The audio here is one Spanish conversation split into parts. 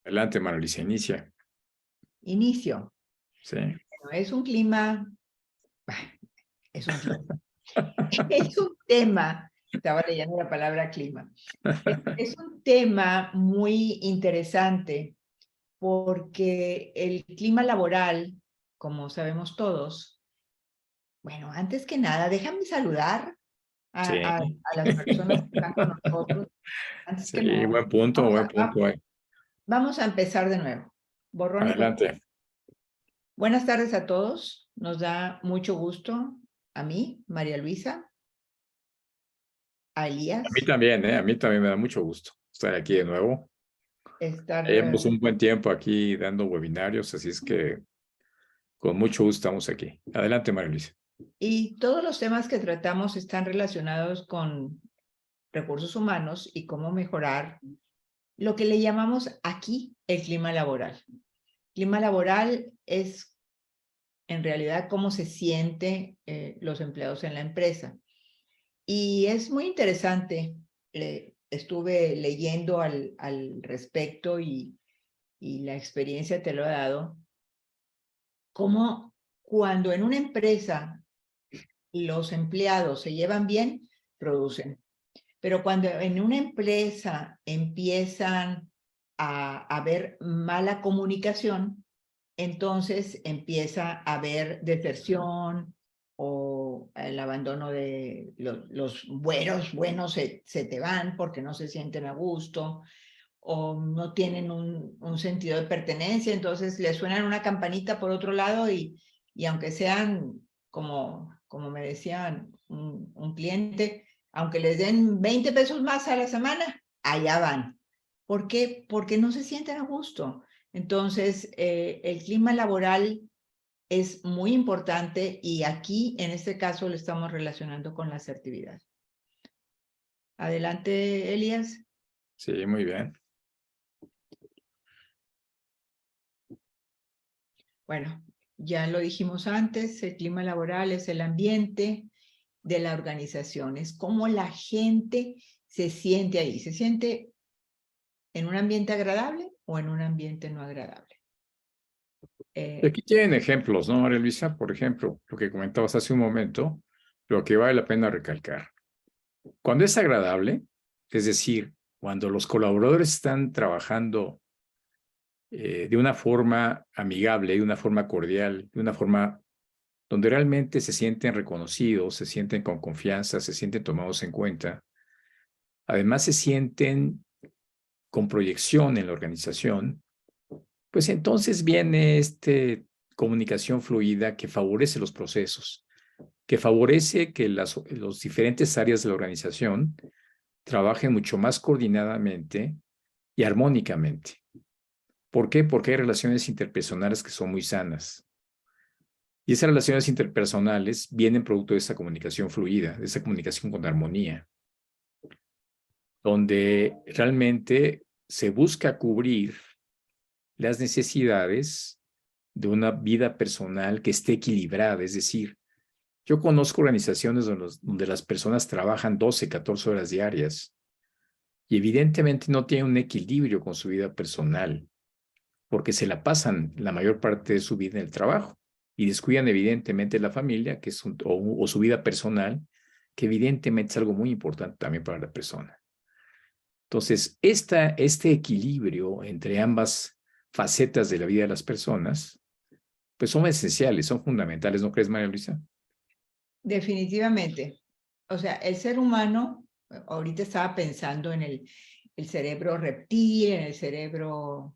Adelante, Maralicia, inicia. Inicio. Sí. Bueno, es un clima, es un clima, es un tema, estaba leyendo la palabra clima, es un tema muy interesante porque el clima laboral, como sabemos todos, bueno, antes que nada, déjame saludar Sí. a las personas que están con nosotros. Antes que Sí, nada, buen punto, buen punto. vamos a empezar de nuevo. Borrón y Adelante. buenas tardes a todos. Nos da mucho gusto a mí, María Luisa, a A Elías, mí también, ¿eh? A mí también me da mucho gusto estar aquí de nuevo. estar, Llevamos un buen tiempo aquí dando webinarios, así es que con mucho gusto estamos aquí. Adelante, Maralicia. y todos los temas que tratamos están relacionados con recursos humanos y cómo mejorar lo que le llamamos aquí el clima laboral. Clima laboral es en realidad cómo se sienten los empleados en la empresa. Y es muy interesante, estuve leyendo al respecto y la experiencia te lo ha dado, cómo cuando en una empresa los empleados se llevan bien, producen. Pero cuando en una empresa empiezan a haber mala comunicación, entonces empieza a haber deserción o el abandono de los buenos se te van porque no se sienten a gusto o no tienen un sentido de pertenencia, entonces le suenan una campanita por otro lado y aunque sean, como me decían un cliente, aunque les den 20 pesos más a la semana, allá van. ¿Por qué? Porque no se sienten a gusto. Entonces, el clima laboral es muy importante y aquí, en este caso, lo estamos relacionando con la asertividad. Adelante, Elías. Sí, muy bien. Bueno, ya lo dijimos antes, el clima laboral es el ambiente de la organización, es cómo la gente se siente ahí. ¿Se siente en un ambiente agradable o en un ambiente no agradable? Aquí tienen ejemplos, ¿no, María Luisa? Por ejemplo, lo que comentabas hace un momento, lo que vale la pena recalcar. Cuando es agradable, es decir, cuando los colaboradores están trabajando de una forma amigable, de una forma cordial, de una forma donde realmente se sienten reconocidos, se sienten con confianza, se sienten tomados en cuenta. Además, se sienten con proyección en la organización, pues entonces viene esta comunicación fluida que favorece los procesos, que favorece que las diferentes áreas de la organización trabajen mucho más coordinadamente y armónicamente. ¿Por qué? Porque hay relaciones interpersonales que son muy sanas. Y esas relaciones interpersonales vienen producto de esa comunicación fluida, de esa comunicación con armonía, donde realmente se busca cubrir las necesidades de una vida personal que esté equilibrada. Es decir, yo conozco organizaciones donde las personas trabajan 12, 14 horas diarias y evidentemente no tienen un equilibrio con su vida personal, porque se la pasan la mayor parte de su vida en el trabajo y descuidan evidentemente la familia, que es o su vida personal, que evidentemente es algo muy importante también para la persona. Entonces, este equilibrio entre ambas facetas de la vida de las personas, pues son esenciales, son fundamentales, ¿no crees, María Luisa? Definitivamente. O sea, el ser humano, ahorita estaba pensando en el cerebro reptil, en el cerebro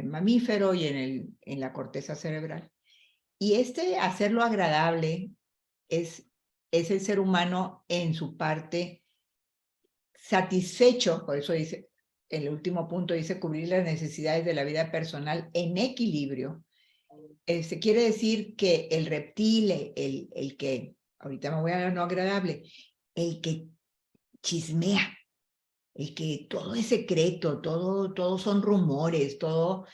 mamífero y en la corteza cerebral. Y hacerlo agradable es el ser humano en su parte satisfecho, por eso dice, el último punto dice cubrir las necesidades de la vida personal en equilibrio. Quiere decir que el reptil, el que, ahorita me voy a no agradable, el que chismea, el que todo es secreto, todo son rumores, todo,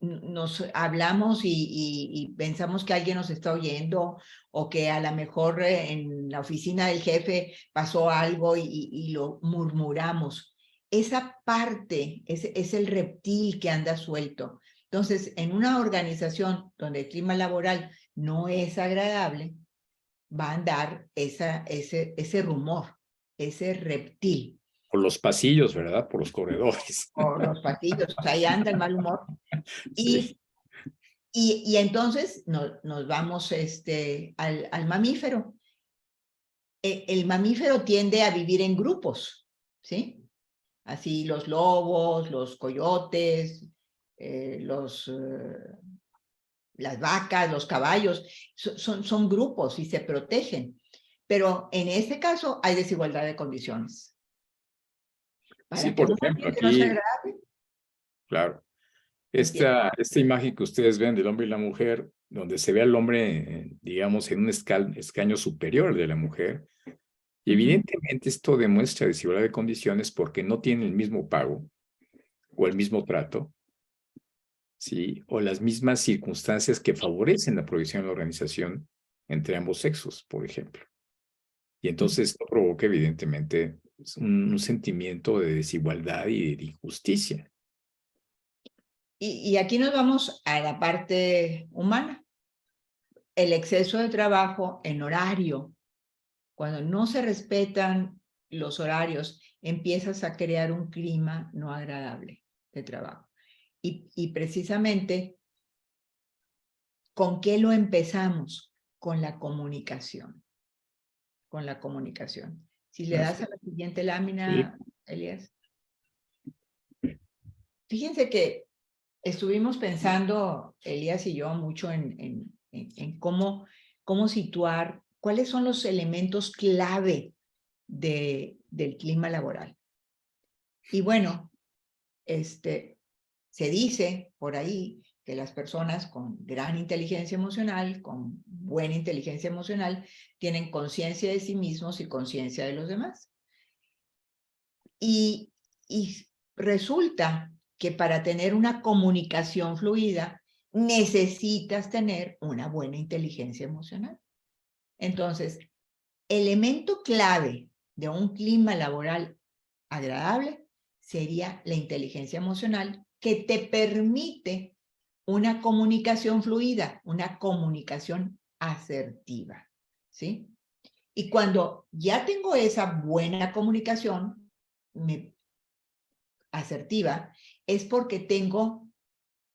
nos hablamos y pensamos que alguien nos está oyendo o que a lo mejor en la oficina del jefe pasó algo y lo murmuramos. esa parte es el reptil que anda suelto. Entonces, en una organización donde el clima laboral no es agradable, va a andar ese rumor, ese reptil. Por los pasillos, ¿verdad? Por los corredores. Por los pasillos, ahí anda el mal humor. Sí. Y entonces nos vamos al mamífero. El mamífero tiende a vivir en grupos, ¿sí? Así los lobos, los coyotes, las vacas, los caballos, son grupos y se protegen. Pero en este caso hay desigualdad de condiciones. Sí, por ejemplo, aquí, claro, esta imagen que ustedes ven del hombre y la mujer, donde se ve al hombre, digamos, en un escaño superior de la mujer, y evidentemente esto demuestra desigualdad de condiciones porque no tienen el mismo pago o el mismo trato, ¿sí? O las mismas circunstancias que favorecen la provisión de la organización entre ambos sexos, por ejemplo. Y entonces esto provoca evidentemente un sentimiento de desigualdad y de injusticia. Y aquí nos vamos a la parte humana. El exceso de trabajo en horario. Cuando no se respetan los horarios, empiezas a crear un clima no agradable de trabajo. Y precisamente, ¿con qué lo empezamos? Con la comunicación. Con la comunicación. Si le das a la siguiente lámina, sí. Elías. Fíjense que estuvimos pensando, Elías y yo, mucho en cómo situar, cuáles son los elementos clave del clima laboral. Y bueno, se dice por ahí que las personas con gran inteligencia emocional, con buena inteligencia emocional, tienen conciencia de sí mismos y conciencia de los demás. Y resulta que para tener una comunicación fluida, necesitas tener una buena inteligencia emocional. Entonces, elemento clave de un clima laboral agradable sería la inteligencia emocional, que te permite una comunicación fluida, una comunicación asertiva, ¿sí? Y cuando ya tengo esa buena comunicación asertiva, es porque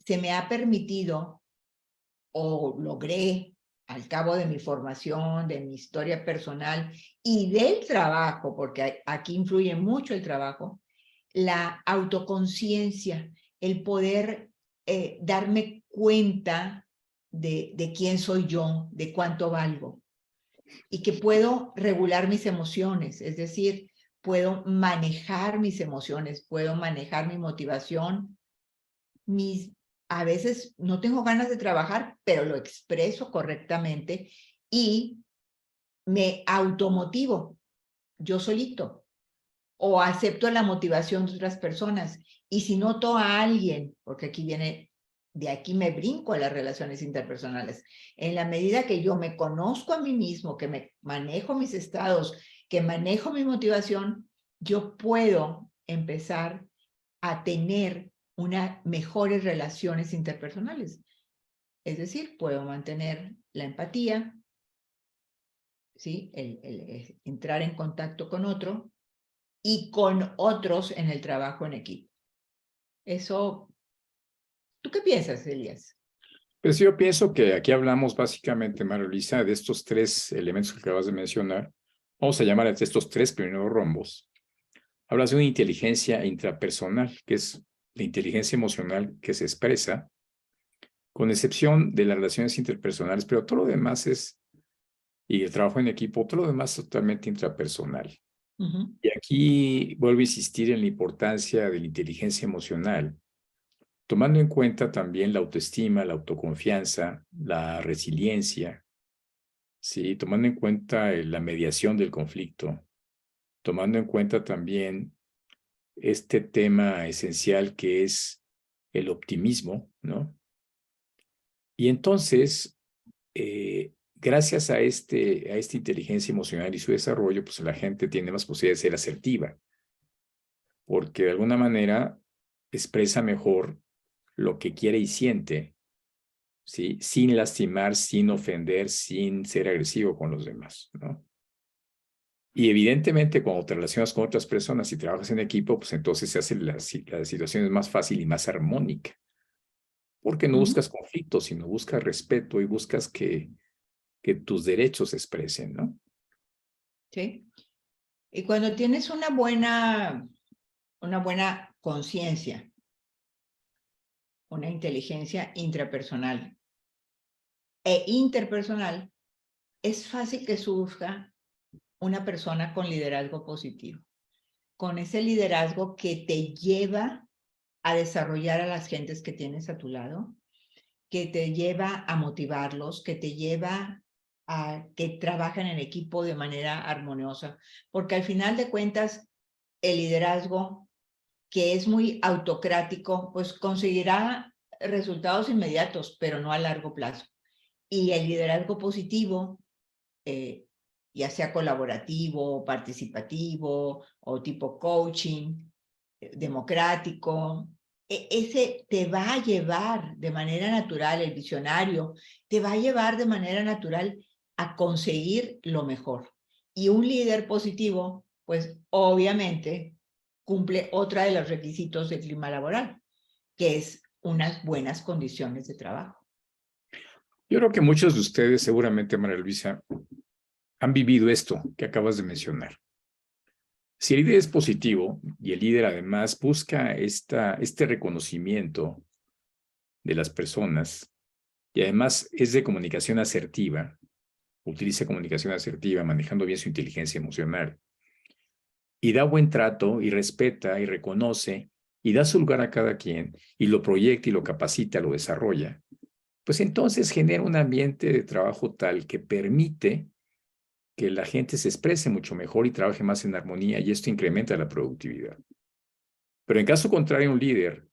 se me ha permitido o logré al cabo de mi formación, de mi historia personal y del trabajo, porque aquí influye mucho el trabajo, la autoconciencia, el poder darme cuenta de quién soy yo, de cuánto valgo, y que puedo regular mis emociones, es decir, puedo manejar mis emociones, puedo manejar mi motivación, a veces no tengo ganas de trabajar, pero lo expreso correctamente y me automotivo yo solito o acepto la motivación de otras personas. Y si noto a alguien, porque de aquí me brinco a las relaciones interpersonales, en la medida que yo me conozco a mí mismo, que me manejo mis estados, que manejo mi motivación, yo puedo empezar a tener mejores relaciones interpersonales. Es decir, puedo mantener la empatía, ¿sí? El entrar en contacto con otro y con otros en el trabajo en equipo. Eso, ¿tú qué piensas, Elías? Pues yo pienso que aquí hablamos básicamente, María Luisa, de estos tres elementos que acabas de mencionar. Vamos a llamar a estos tres primeros rombos. Hablas de una inteligencia intrapersonal, que es la inteligencia emocional que se expresa, con excepción de las relaciones interpersonales, pero todo lo demás y el trabajo en equipo, todo lo demás es totalmente intrapersonal. Y aquí vuelvo a insistir en la importancia de la inteligencia emocional, tomando en cuenta también la autoestima, la autoconfianza, la resiliencia, ¿sí? Tomando en cuenta la mediación del conflicto, tomando en cuenta también este tema esencial que es el optimismo, ¿no? Y entonces, gracias a esta inteligencia emocional y su desarrollo, pues la gente tiene más posibilidad de ser asertiva. porque de alguna manera expresa mejor lo que quiere y siente, ¿sí? Sin lastimar, sin ofender, sin ser agresivo con los demás, ¿no? Y evidentemente cuando te relacionas con otras personas y trabajas en equipo, pues entonces se hace la situación más fácil y más armónica, porque no buscas conflictos, sino buscas respeto y buscas que tus derechos se expresen, ¿no? Sí. Y cuando tienes una buena conciencia, una inteligencia intrapersonal e interpersonal, es fácil que surja una persona con liderazgo positivo, con ese liderazgo que te lleva a desarrollar a las gentes que tienes a tu lado, que te lleva a motivarlos, que te lleva a que trabajen en equipo de manera armoniosa, porque al final de cuentas, el liderazgo, que es muy autocrático, pues conseguirá resultados inmediatos, pero no a largo plazo. Y el liderazgo positivo, ya sea colaborativo, participativo o tipo coaching, democrático, ese te va a llevar de manera natural, el visionario, te va a llevar de manera natural a conseguir lo mejor. Y un líder positivo, pues obviamente cumple otra de los requisitos del clima laboral, que es unas buenas condiciones de trabajo. Yo creo que muchos de ustedes, seguramente, María Luisa, han vivido esto que acabas de mencionar. Si el líder es positivo y el líder además busca este reconocimiento de las personas y además es de comunicación asertiva, utiliza comunicación asertiva manejando bien su inteligencia emocional y da buen trato y respeta y reconoce y da su lugar a cada quien y lo proyecta y lo capacita, lo desarrolla, pues entonces genera un ambiente de trabajo tal que permite que la gente se exprese mucho mejor y trabaje más en armonía y esto incrementa la productividad. Pero en caso contrario, un líder,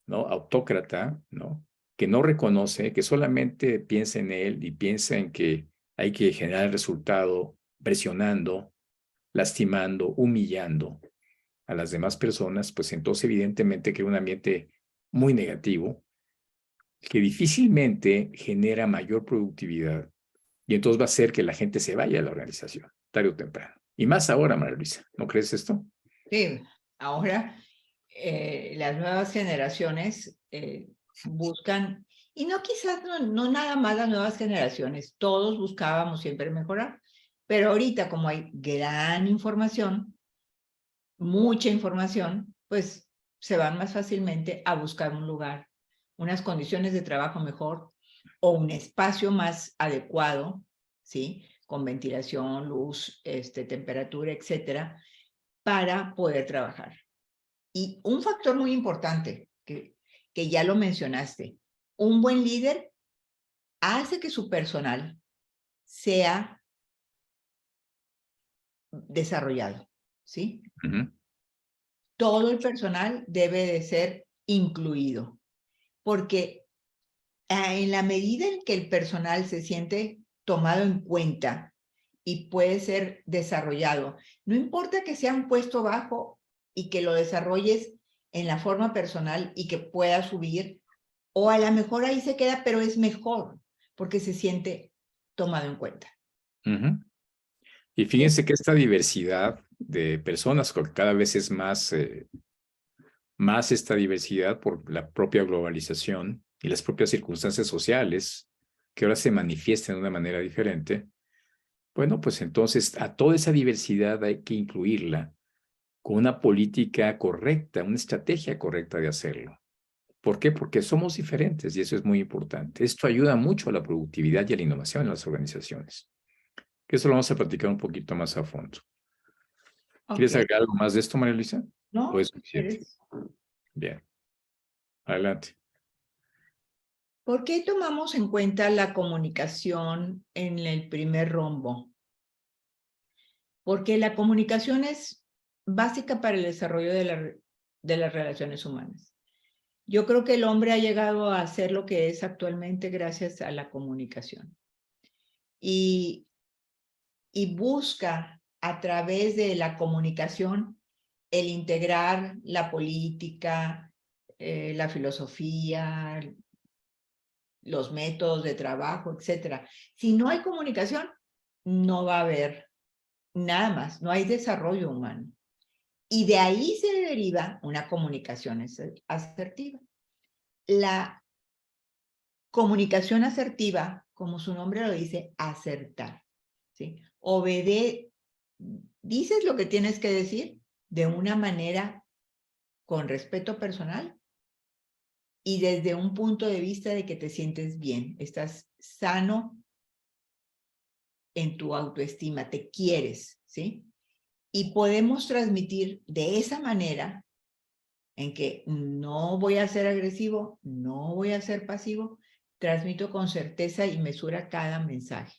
¿no? Autócrata, ¿no? Que no reconoce, que solamente piensa en él y piensa en que hay que generar el resultado presionando, lastimando, humillando a las demás personas, pues entonces evidentemente crea un ambiente muy negativo que difícilmente genera mayor productividad y entonces va a hacer que la gente se vaya a la organización, tarde o temprano. Y más ahora, María Luisa, ¿no crees esto? Sí, ahora las nuevas generaciones buscan, y no quizás no nada más las nuevas generaciones, todos buscábamos siempre mejorar, pero ahorita como hay gran información, mucha información, pues se van más fácilmente a buscar un lugar, unas condiciones de trabajo mejor o un espacio más adecuado, ¿sí? Con ventilación, luz, temperatura, etcétera, para poder trabajar. Y un factor muy importante, que ya lo mencionaste, un buen líder hace que su personal sea desarrollado, ¿sí? Todo el personal debe de ser incluido, porque en la medida en que el personal se siente tomado en cuenta y puede ser desarrollado, no importa que sea un puesto bajo y que lo desarrolles en la forma personal y que pueda subir, o a lo mejor ahí se queda, pero es mejor porque se siente tomado en cuenta. Y fíjense que esta diversidad de personas, que cada vez es más esta diversidad por la propia globalización y las propias circunstancias sociales, que ahora se manifiestan de una manera diferente, bueno, pues entonces a toda esa diversidad hay que incluirla con una política correcta, una estrategia correcta de hacerlo. ¿Por qué? Porque somos diferentes y eso es muy importante. Esto ayuda mucho a la productividad y a la innovación en las organizaciones. Que eso lo vamos a platicar un poquito más a fondo. ¿Quieres agregar algo más de esto, María Luisa? ¿O No, es suficiente? Bien. Adelante. ¿Por qué tomamos en cuenta la comunicación en el primer rombo? Porque la comunicación es básica para el desarrollo de las relaciones humanas. Yo creo que el hombre ha llegado a ser lo que es actualmente gracias a la comunicación. Y busca a través de la comunicación el integrar la política, la filosofía, los métodos de trabajo, etcétera. Si no hay comunicación, no va a haber nada más, no hay desarrollo humano. Y de ahí se deriva una comunicación asertiva. La comunicación asertiva, como su nombre lo dice, acertar, ¿sí? Dices lo que tienes que decir de una manera con respeto personal y desde un punto de vista de que te sientes bien, estás sano en tu autoestima, te quieres, ¿sí? Y podemos transmitir de esa manera en que no voy a ser agresivo, no voy a ser pasivo, transmito con certeza y mesura cada mensaje.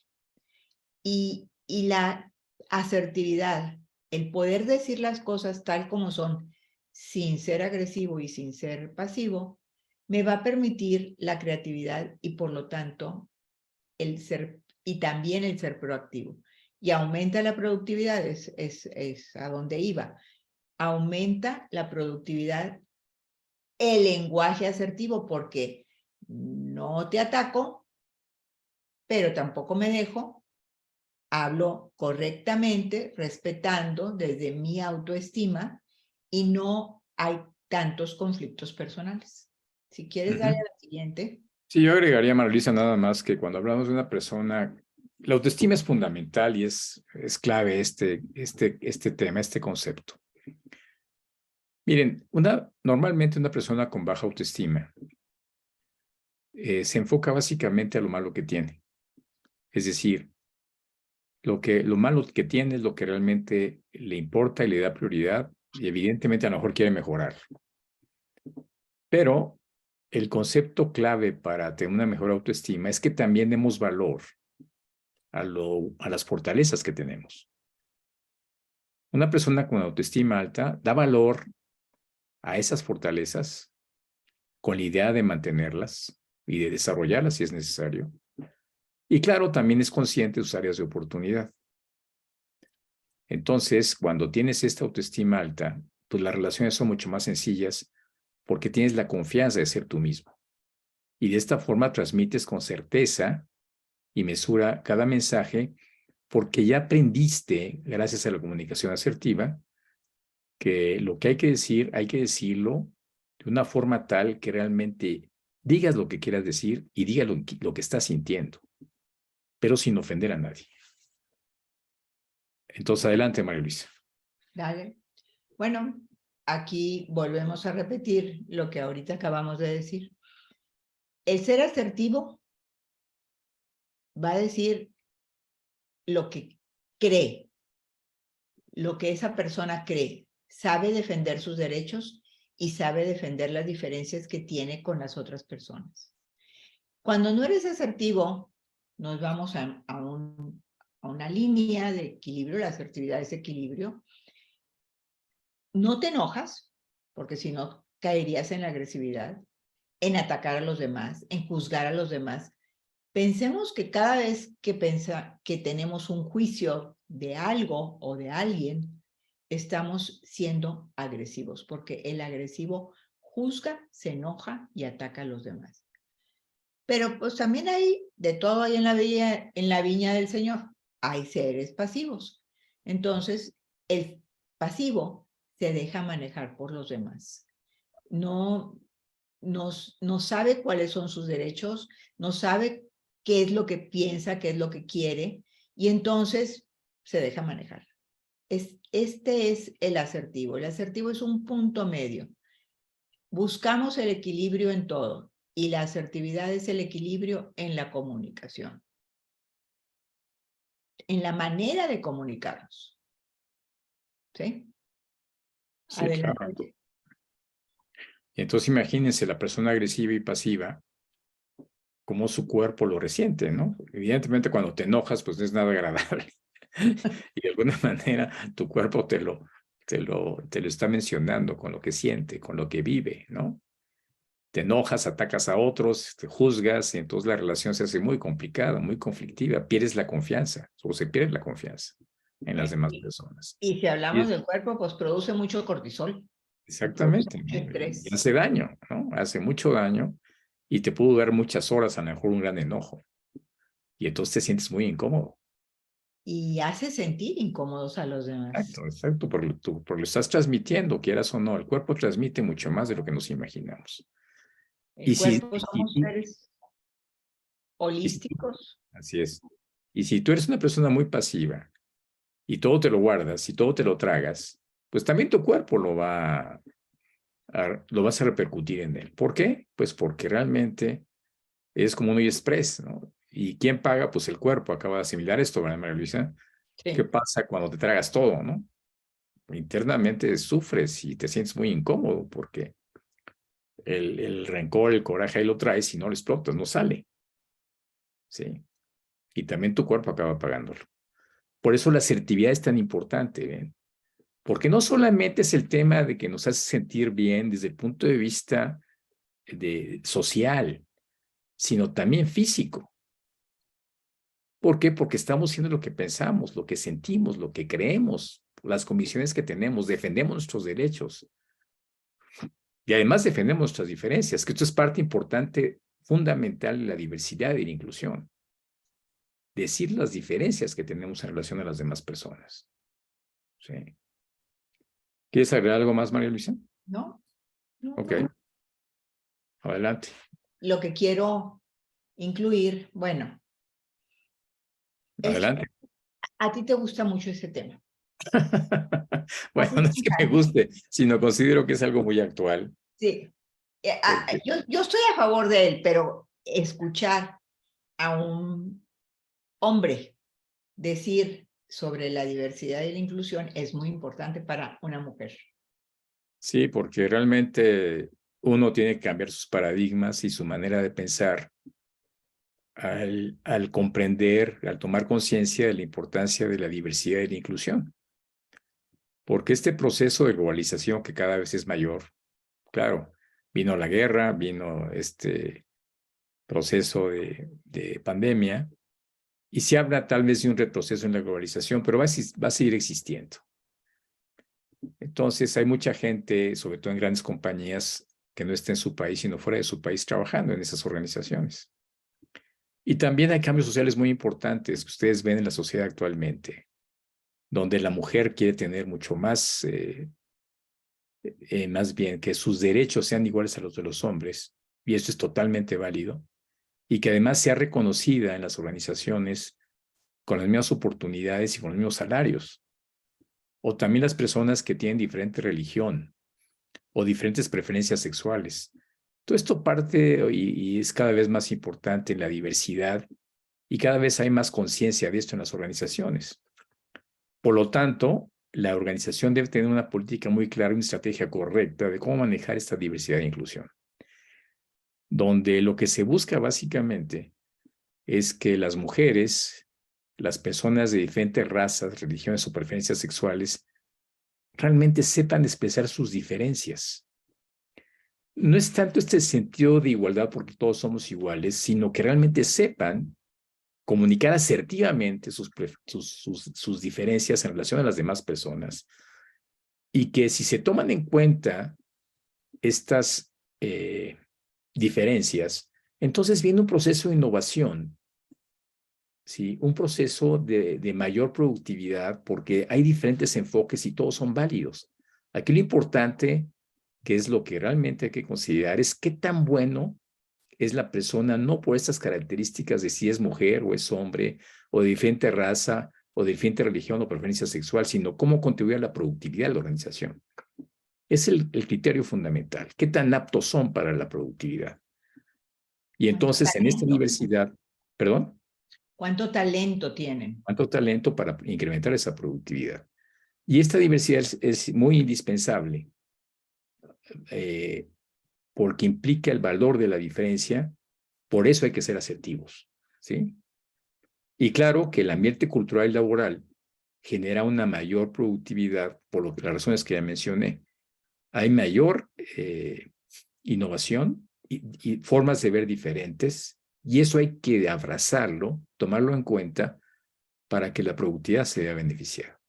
Y la asertividad, el poder decir las cosas tal como son, sin ser agresivo y sin ser pasivo, me va a permitir la creatividad y por lo tanto y también el ser proactivo. Y aumenta la productividad, es a donde iba. Aumenta la productividad el lenguaje asertivo porque no te ataco, pero tampoco me dejo, hablo correctamente, respetando desde mi autoestima y no hay tantos conflictos personales. Si quieres, darle a la siguiente. Sí, yo agregaría, María Luisa, nada más que cuando hablamos de una persona, la autoestima es fundamental y es clave este tema, este concepto. Miren, normalmente una persona con baja autoestima se enfoca básicamente a lo malo que tiene. Es decir, lo malo que tiene es lo que realmente le importa y le da prioridad y evidentemente a lo mejor quiere mejorar. Pero el concepto clave para tener una mejor autoestima es que también demos valor a las fortalezas que tenemos. Una persona con autoestima alta da valor a esas fortalezas con la idea de mantenerlas y de desarrollarlas si es necesario. Y claro, también es consciente de sus áreas de oportunidad. Entonces, cuando tienes esta autoestima alta, pues las relaciones son mucho más sencillas porque tienes la confianza de ser tú mismo. Y de esta forma transmites con certeza y mesura cada mensaje porque ya aprendiste, gracias a la comunicación asertiva, que lo que hay que decirlo de una forma tal que realmente digas lo que quieras decir y digas lo que estás sintiendo, pero sin ofender a nadie. Entonces, adelante, María Luisa. Dale. Bueno, aquí volvemos a repetir lo que ahorita acabamos de decir. El ser asertivo va a decir lo que cree, lo que esa persona cree, sabe defender sus derechos y sabe defender las diferencias que tiene con las otras personas. Cuando no eres asertivo, nos vamos a una línea de equilibrio, la asertividad es equilibrio. No te enojas, porque si no caerías en la agresividad, en atacar a los demás, en juzgar a los demás. Pensemos que cada vez que tenemos un juicio de algo o de alguien, estamos siendo agresivos, porque el agresivo juzga, se enoja y ataca a los demás. Pero pues también hay de todo ahí en la viña del Señor. Hay seres pasivos. Entonces, el pasivo se deja manejar por los demás. No sabe cuáles son sus derechos, no sabe qué es lo que piensa, qué es lo que quiere, y entonces se deja manejar. Este es el asertivo. El asertivo es un punto medio. Buscamos el equilibrio en todo, y la asertividad es el equilibrio en la comunicación, en la manera de comunicarnos. ¿Sí? Sí, Adelante. claro. Entonces, imagínense la persona agresiva y pasiva, cómo su cuerpo lo resiente, ¿no? Evidentemente, cuando te enojas, pues no es nada agradable. Y de alguna manera, tu cuerpo te lo está mencionando con lo que siente, con lo que vive, ¿no? Te enojas, atacas a otros, te juzgas, y entonces la relación se hace muy complicada, muy conflictiva, pierdes la confianza, o se pierde la confianza. en las demás personas. Y si hablamos del cuerpo, pues produce mucho cortisol. Exactamente, Mucho estrés. y hace daño, ¿no? Hace mucho daño y te pudo dar muchas horas, a lo mejor un gran enojo. Y entonces te sientes muy incómodo. Y hace sentir incómodos a los demás. Exacto, porque lo estás transmitiendo, quieras o no. El cuerpo transmite mucho más de lo que nos imaginamos. El cuerpo somos seres y holísticos. así es. Y si tú eres una persona muy pasiva y todo te lo guardas y todo te lo tragas, pues también tu cuerpo lo vas a repercutir en él. ¿Por qué? Pues porque realmente es como un express, ¿no? ¿Y quién paga? Pues el cuerpo. Acaba de asimilar esto, ¿verdad, María Luisa? Sí. ¿Qué pasa cuando te tragas todo, no? Internamente sufres y te sientes muy incómodo porque el rencor, el coraje ahí lo traes y no lo explotas, no sale. ¿Sí? Y también tu cuerpo acaba pagándolo. Por eso la asertividad es tan importante, ¿ven? Porque no solamente es el tema de que nos hace sentir bien desde el punto de vista social, sino también físico. ¿Por qué? Porque estamos haciendo lo que pensamos, lo que sentimos, lo que creemos, las convicciones que tenemos, defendemos nuestros derechos y además defendemos nuestras diferencias, que esto es parte importante, fundamental de la diversidad y la inclusión. Decir las diferencias que tenemos en relación a las demás personas. ¿Sí? ¿Quieres agregar algo más, María Luisa? No. Ok. Adelante. Lo que quiero incluir, bueno, Adelante. A ti te gusta mucho ese tema. Bueno, no es que me guste, sino considero que es algo muy actual. Sí. Yo estoy a favor de él, pero escuchar a un hombre decir sobre la diversidad y la inclusión es muy importante para una mujer. Sí, porque realmente uno tiene que cambiar sus paradigmas y su manera de pensar al comprender, al tomar conciencia de la importancia de la diversidad y la inclusión. Porque este proceso de globalización que cada vez es mayor, claro, vino la guerra, vino este proceso de pandemia, y se habla tal vez de un retroceso en la globalización, pero va a seguir existiendo. Entonces hay mucha gente, sobre todo en grandes compañías, que no está en su país, sino fuera de su país, trabajando en esas organizaciones. Y también hay cambios sociales muy importantes que ustedes ven en la sociedad actualmente, donde la mujer quiere tener mucho más, más bien que sus derechos sean iguales a los de los hombres, y eso es totalmente válido, y que además sea reconocida en las organizaciones con las mismas oportunidades y con los mismos salarios. O también las personas que tienen diferente religión o diferentes preferencias sexuales. Todo esto parte y es cada vez más importante en la diversidad y cada vez hay más conciencia de esto en las organizaciones. Por lo tanto, la organización debe tener una política muy clara y una estrategia correcta de cómo manejar esta diversidad e inclusión, donde lo que se busca básicamente es que las mujeres, las personas de diferentes razas, religiones o preferencias sexuales realmente sepan expresar sus diferencias. No es tanto este sentido de igualdad porque todos somos iguales, sino que realmente sepan comunicar asertivamente sus diferencias en relación a las demás personas y que si se toman en cuenta estas diferencias, entonces viene un proceso de innovación, ¿sí? Un proceso de mayor productividad porque hay diferentes enfoques y todos son válidos. Aquí lo importante, que es lo que realmente hay que considerar, es qué tan bueno es la persona, no por estas características de si es mujer o es hombre, o de diferente raza, o de diferente religión o preferencia sexual, sino cómo contribuye a la productividad de la organización. Es el criterio fundamental. ¿Qué tan aptos son para la productividad? Y entonces, en esta diversidad, perdón, ¿cuánto talento tienen? ¿cuánto talento para incrementar esa productividad? Y esta diversidad es muy indispensable porque implica el valor de la diferencia, por eso hay que ser asertivos, ¿sí? Y claro que el ambiente cultural y laboral genera una mayor productividad por las razones que ya mencioné. Hay mayor innovación y formas de ver diferentes, y eso hay que abrazarlo, tomarlo en cuenta, para que la productividad se vea beneficiada,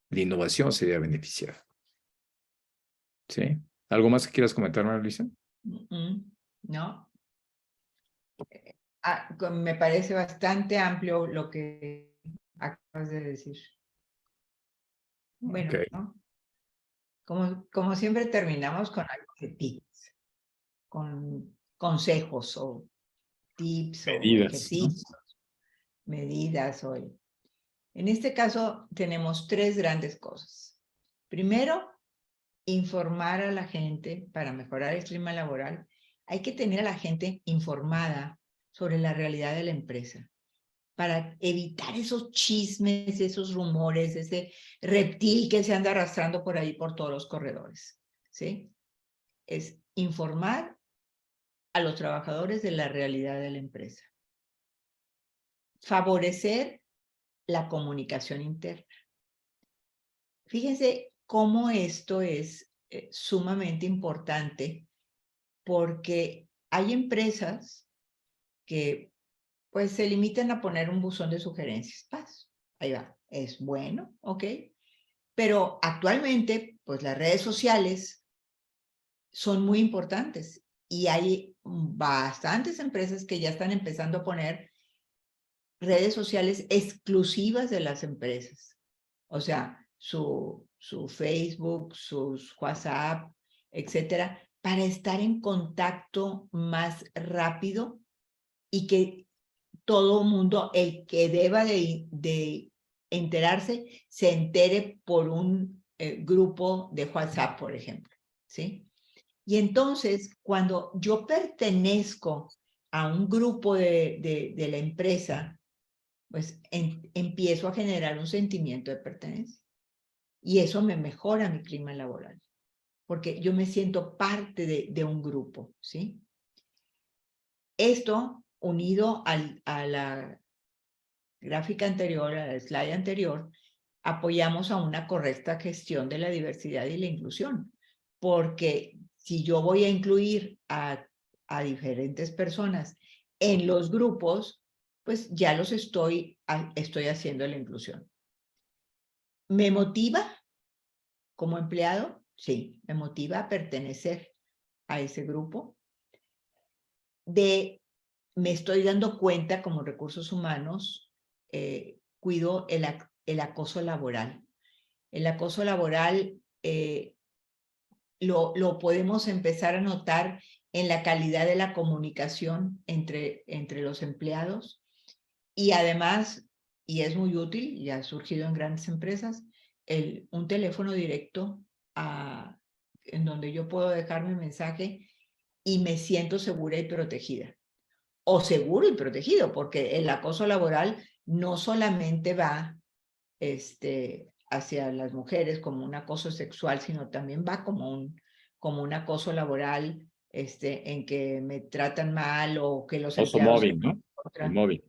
la innovación se vea beneficiada. ¿Sí? ¿Algo más que quieras comentar, María Luisa? No. Me parece bastante amplio lo que acabas de decir. Bueno, Okay. ¿no? Como siempre terminamos con algo de tips, con consejos o tips o Medidas, ejercicios, ¿no? Medidas hoy. En este caso tenemos 3 grandes cosas. Primero, informar a la gente para mejorar el clima laboral. Hay que tener a la gente informada sobre la realidad de la empresa para evitar esos chismes, esos rumores, ese reptil que se anda arrastrando por ahí por todos los corredores, ¿sí? Es informar a los trabajadores de la realidad de la empresa. Favorecer la comunicación interna. Fíjense cómo esto es sumamente importante porque hay empresas que pues se limitan a poner un buzón de sugerencias. Paz, ahí va, es bueno, ¿ok? Pero actualmente, pues las redes sociales son muy importantes y hay bastantes empresas que ya están empezando a poner redes sociales exclusivas de las empresas. O sea, su Facebook, sus WhatsApp, etcétera, para estar en contacto más rápido y que todo mundo, el que deba de enterarse, se entere por un grupo de WhatsApp, por ejemplo, ¿sí? Y entonces, cuando yo pertenezco a un grupo de la empresa, pues empiezo a generar un sentimiento de pertenencia. Y eso me mejora mi clima laboral, porque yo me siento parte de un grupo, ¿sí? Esto, unido a la gráfica anterior, a la slide anterior, apoyamos a una correcta gestión de la diversidad y la inclusión, porque si yo voy a incluir a diferentes personas en los grupos, pues ya los estoy haciendo la inclusión. ¿Me motiva como empleado? Sí, me motiva a pertenecer a ese grupo. Me estoy dando cuenta como recursos humanos, cuido el acoso laboral. El acoso laboral lo podemos empezar a notar en la calidad de la comunicación entre los empleados y además, y es muy útil, y ha surgido en grandes empresas, un teléfono directo en donde yo puedo dejar mi mensaje y me siento segura y protegida. O seguro y protegido, porque el acoso laboral no solamente va hacia las mujeres como un acoso sexual, sino también va como un acoso laboral en que me tratan mal o que los Oso empleados... mobbing, ¿no? El mobbing.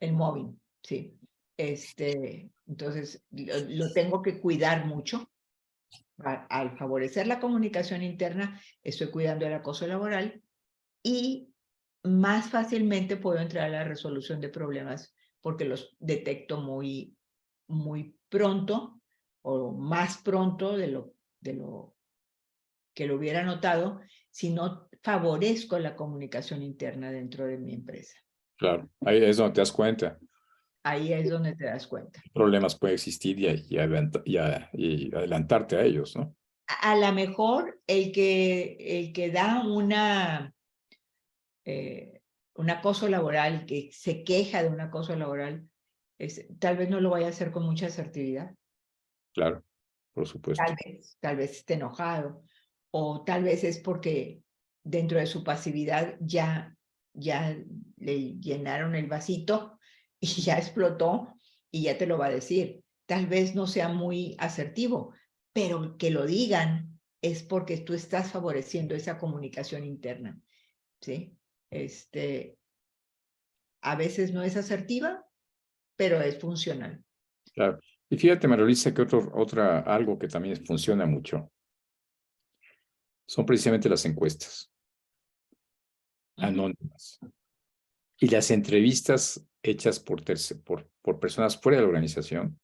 El mobbing, sí. Entonces, lo tengo que cuidar mucho. Al favorecer la comunicación interna, estoy cuidando el acoso laboral y más fácilmente puedo entrar a la resolución de problemas porque los detecto muy pronto o más pronto de lo que lo hubiera notado si no favorezco la comunicación interna dentro de mi empresa. Claro, ahí es donde te das cuenta. Ahí es donde te das cuenta. ¿Qué problemas puede existir y adelantarte a ellos, ¿no? A lo mejor el que da un acoso laboral, que se queja de un acoso laboral, tal vez no lo vaya a hacer con mucha asertividad. Claro, por supuesto. Tal vez esté enojado, o tal vez es porque dentro de su pasividad ya le llenaron el vasito y ya explotó y ya te lo va a decir. Tal vez no sea muy asertivo, pero que lo digan es porque tú estás favoreciendo esa comunicación interna, ¿sí? A veces no es asertiva, pero es funcional. Claro. Y fíjate, María Luisa, que algo que también funciona mucho son precisamente las encuestas anónimas y las entrevistas hechas por personas fuera de la organización,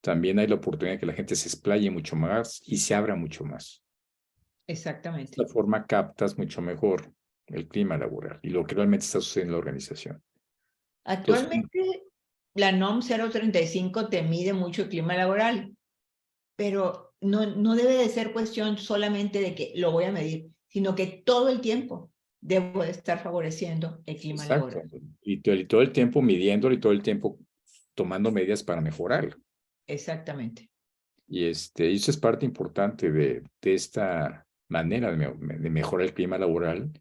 también hay la oportunidad de que la gente se explaye mucho más y se abra mucho más. Exactamente. De esta forma captas mucho mejor el clima laboral y lo que realmente está sucediendo en la organización. Actualmente, la NOM 035 te mide mucho el clima laboral, pero no debe de ser cuestión solamente de que lo voy a medir, sino que todo el tiempo debo de estar favoreciendo el clima laboral. Y todo el tiempo midiéndolo y todo el tiempo tomando medidas para mejorarlo. Exactamente. Y eso es parte importante de esta manera de mejorar el clima laboral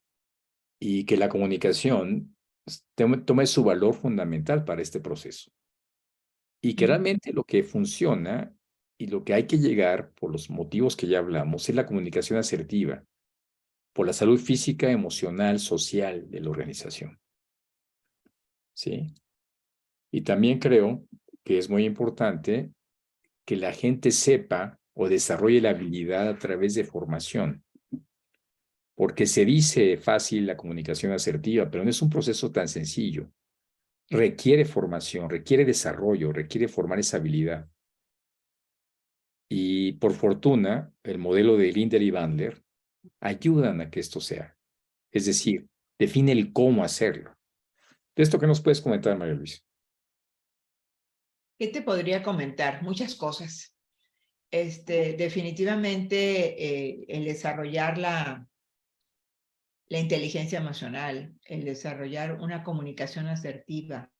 y que la comunicación tome su valor fundamental para este proceso. Y que realmente lo que funciona y lo que hay que llegar por los motivos que ya hablamos es la comunicación asertiva, por la salud física, emocional, social de la organización. ¿Sí? Y también creo que es muy importante que la gente sepa o desarrolle la habilidad a través de formación. Porque se dice fácil la comunicación asertiva, pero no es un proceso tan sencillo. Requiere formación, requiere desarrollo, requiere formar esa habilidad. Y por fortuna, el modelo de Linder y Bandler ayudan a que esto sea. Es decir, define el cómo hacerlo. ¿De esto qué nos puedes comentar, María Luisa? ¿Qué te podría comentar? Muchas cosas. Definitivamente el desarrollar la inteligencia emocional, el desarrollar una comunicación asertiva,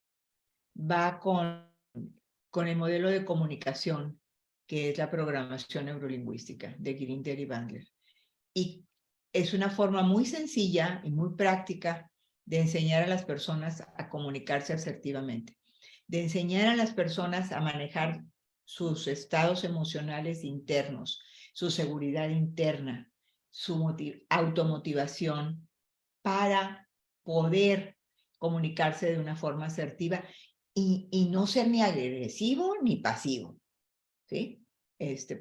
va con el modelo de comunicación, que es la programación neurolingüística de Grinder y Bandler. Y es una forma muy sencilla y muy práctica de enseñar a las personas a comunicarse asertivamente, de enseñar a las personas a manejar sus estados emocionales internos, su seguridad interna, su automotivación para poder comunicarse de una forma asertiva y no ser ni agresivo ni pasivo, ¿sí?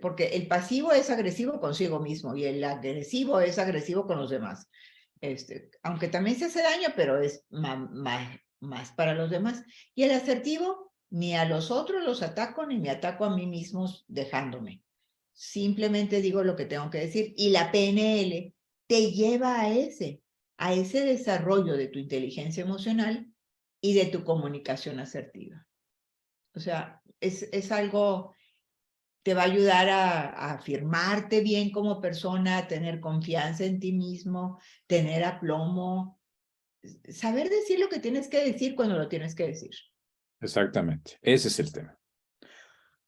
Porque el pasivo es agresivo consigo mismo y el agresivo es agresivo con los demás. Aunque también se hace daño, pero es más para los demás. Y el asertivo, ni a los otros los ataco, ni me ataco a mí mismo dejándome. Simplemente digo lo que tengo que decir. Y la PNL te lleva a ese desarrollo de tu inteligencia emocional y de tu comunicación asertiva. O sea, es algo, te va a ayudar a afirmarte bien como persona, a tener confianza en ti mismo, tener aplomo, saber decir lo que tienes que decir cuando lo tienes que decir. Exactamente, ese es el tema.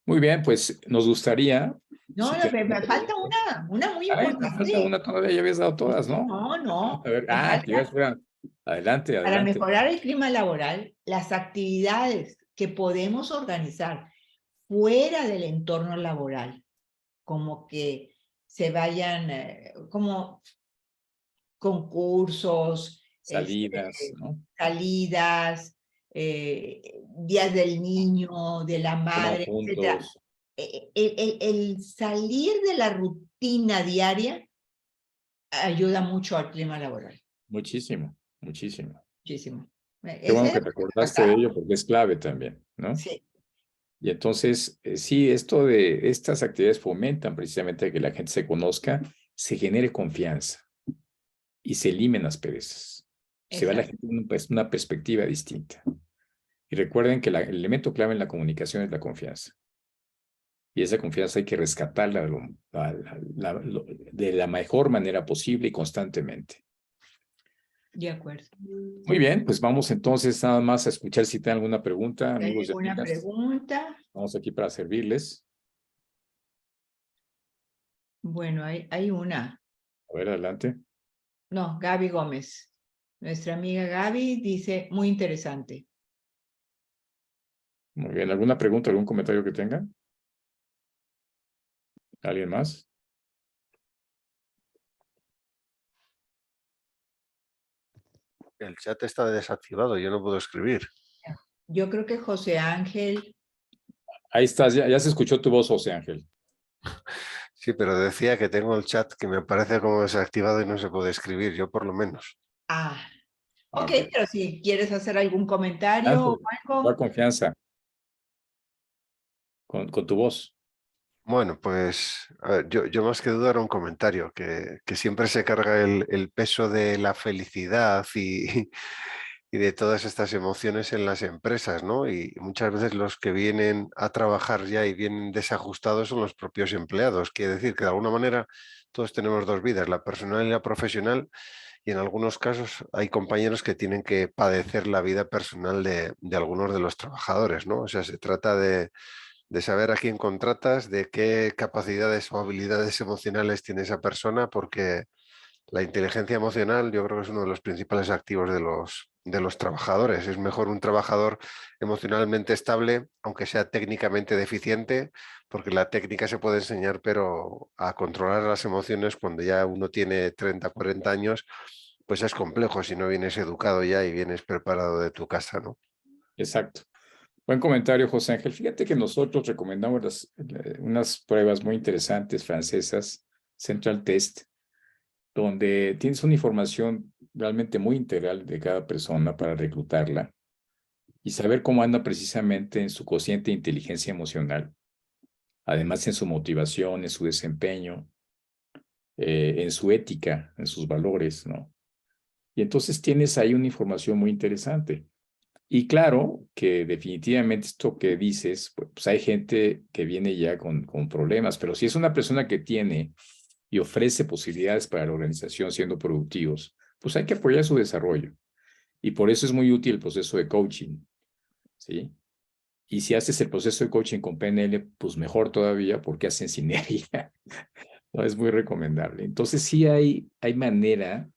Muy bien, pues nos gustaría... No, me falta una muy importante. Me falta una todavía, ya habías dado todas, ¿no? No. A ver, adelante. Para mejorar el clima laboral, las actividades que podemos organizar fuera del entorno laboral, como que se vayan, como concursos, Salidas, ¿no? salidas, días del niño, de la Coman madre, etc. juntos. El salir de la rutina diaria ayuda mucho al clima laboral. Muchísimo. Muchísimo. Qué bueno que te acordaste de ello porque es clave también, ¿no? Sí. Y entonces, sí, estas actividades fomentan precisamente que la gente se conozca, se genere confianza y se eliminen las perezas. Se ve a la gente una perspectiva distinta. Y recuerden que el elemento clave en la comunicación es la confianza. Y esa confianza hay que rescatarla de la mejor manera posible y constantemente. De acuerdo. Muy bien, pues vamos entonces nada más a escuchar si tienen alguna pregunta, amigos y ¿Alguna amigas. pregunta? Estamos aquí para servirles. Bueno, hay una. A ver, adelante. No, Gaby Gómez. Nuestra amiga Gaby dice, muy interesante. Muy bien, ¿alguna pregunta, algún comentario que tengan? ¿Alguien más? El chat está desactivado, yo no puedo escribir. Yo creo que José Ángel... Ahí estás, ya se escuchó tu voz, José Ángel. Sí, pero decía que tengo el chat que me parece como desactivado y no se puede escribir, yo por lo menos. Ah, Ok, pero si quieres hacer algún comentario o Da algo. confianza con tu voz. Bueno, pues a ver, yo más que duda era un comentario, que siempre se carga el peso de la felicidad y de todas estas emociones en las empresas, ¿no? Y muchas veces los que vienen a trabajar ya y vienen desajustados son los propios empleados. Quiere decir que de alguna manera todos tenemos dos vidas, la personal y la profesional, y en algunos casos hay compañeros que tienen que padecer la vida personal de algunos de los trabajadores, ¿no? O sea, se trata de saber a quién contratas, de qué capacidades o habilidades emocionales tiene esa persona, porque la inteligencia emocional yo creo que es uno de los principales activos de los trabajadores. Es mejor un trabajador emocionalmente estable, aunque sea técnicamente deficiente, porque la técnica se puede enseñar, pero a controlar las emociones cuando ya uno tiene 30, 40 años, pues es complejo si no vienes educado ya y vienes preparado de tu casa, ¿no? Exacto. Buen comentario, José Ángel. Fíjate que nosotros recomendamos unas pruebas muy interesantes francesas, Central Test, donde tienes una información realmente muy integral de cada persona para reclutarla y saber cómo anda precisamente en su cociente de inteligencia emocional, además en su motivación, en su desempeño, en su ética, en sus valores, ¿no? Y entonces tienes ahí una información muy interesante. Y claro que definitivamente esto que dices, pues hay gente que viene ya con problemas, pero si es una persona que tiene y ofrece posibilidades para la organización siendo productivos, pues hay que apoyar su desarrollo. Y por eso es muy útil el proceso de coaching, ¿sí? Y si haces el proceso de coaching con PNL, pues mejor todavía porque hacen sinergia. No, es muy recomendable. Entonces sí hay manera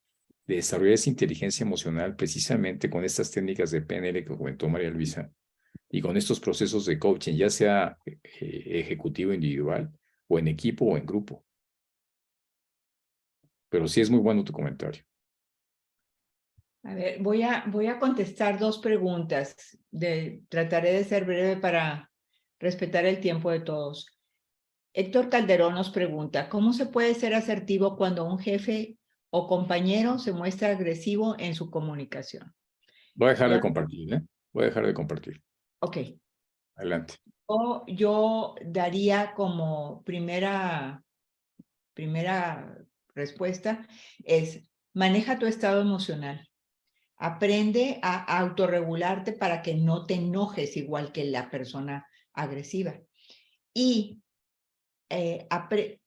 de desarrollar esa inteligencia emocional precisamente con estas técnicas de PNL que comentó María Luisa y con estos procesos de coaching, ya sea ejecutivo individual o en equipo o en grupo. Pero sí es muy bueno tu comentario. A ver, voy a contestar dos preguntas. Trataré de ser breve para respetar el tiempo de todos. Héctor Calderón nos pregunta, ¿cómo se puede ser asertivo cuando un jefe o compañero se muestra agresivo en su comunicación? Voy a dejar de compartir, ¿eh? Voy a dejar de compartir. Ok. Adelante. Yo daría como primera respuesta es maneja tu estado emocional. Aprende a autorregularte para que no te enojes igual que la persona agresiva. Y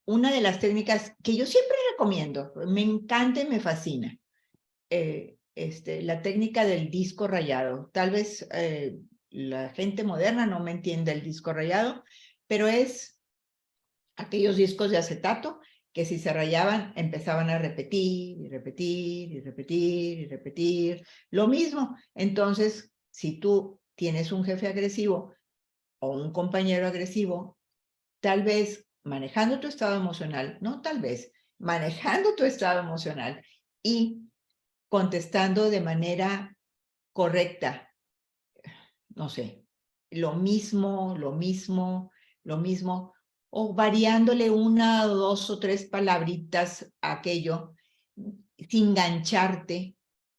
una de las técnicas que yo siempre recomiendo, me encanta y me fascina, la técnica del disco rayado. Tal vez la gente moderna no me entiende el disco rayado, pero es aquellos discos de acetato que si se rayaban empezaban a repetir y repetir y repetir y repetir lo mismo. Entonces, si tú tienes un jefe agresivo o un compañero agresivo, tal vez manejando tu estado emocional, no tal vez, manejando tu estado emocional y contestando de manera correcta, no sé, lo mismo, lo mismo, lo mismo, o variándole una, dos o tres palabritas a aquello, sin engancharte,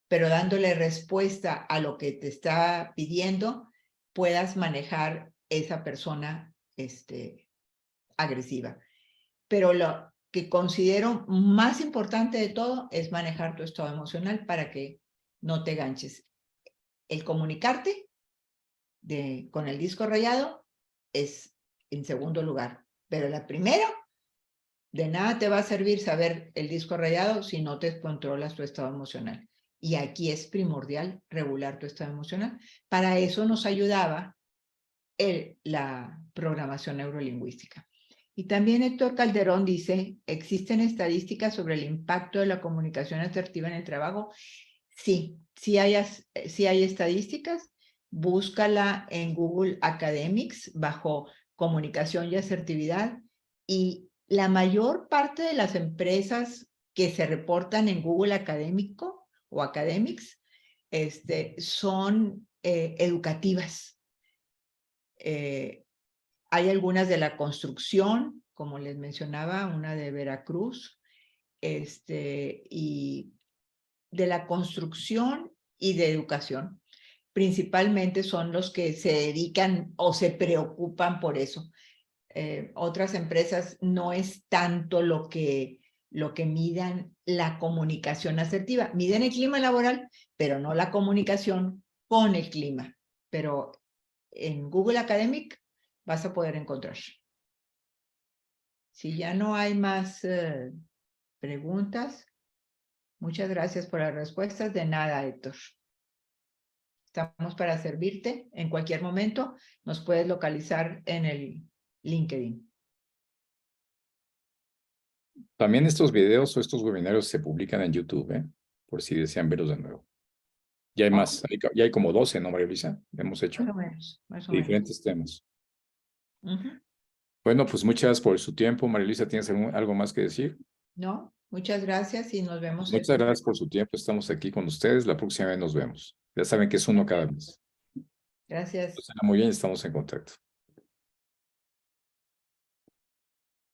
pero dándole respuesta a lo que te está pidiendo, puedas manejar esa persona agresiva. Pero lo que considero más importante de todo es manejar tu estado emocional para que no te ganches. El comunicarte con el disco rayado es en segundo lugar, pero la primera, de nada te va a servir saber el disco rayado si no te controlas tu estado emocional. Y aquí es primordial regular tu estado emocional. Para eso nos ayudaba la programación neurolingüística. Y también Héctor Calderón dice, ¿existen estadísticas sobre el impacto de la comunicación asertiva en el trabajo? Sí, sí hay estadísticas. Búscala en Google Academics bajo comunicación y asertividad. Y la mayor parte de las empresas que se reportan en Google Académico o Academics son educativas. Hay algunas de la construcción, como les mencionaba, una de Veracruz, y de la construcción y de educación. Principalmente son los que se dedican o se preocupan por eso. Otras empresas no es tanto lo que midan la comunicación asertiva. Miden el clima laboral, pero no la comunicación con el clima. Pero en Google Academic vas a poder encontrar. Si ya no hay más preguntas, muchas gracias por las respuestas. De nada, Héctor. Estamos para servirte en cualquier momento. Nos puedes localizar en el LinkedIn. También estos videos o estos webinarios se publican en YouTube, por si desean verlos de nuevo. Ya hay más, ya hay como 12, ¿no, María Luisa? Hemos hecho. Más o menos. Diferentes temas. Bueno, pues muchas gracias por su tiempo. María Luisa, ¿tienes algo más que decir? No, muchas gracias y nos vemos. Muchas gracias por su tiempo. Estamos aquí con ustedes. La próxima vez nos vemos. Ya saben que es uno cada mes. Gracias. Muy bien, estamos en contacto.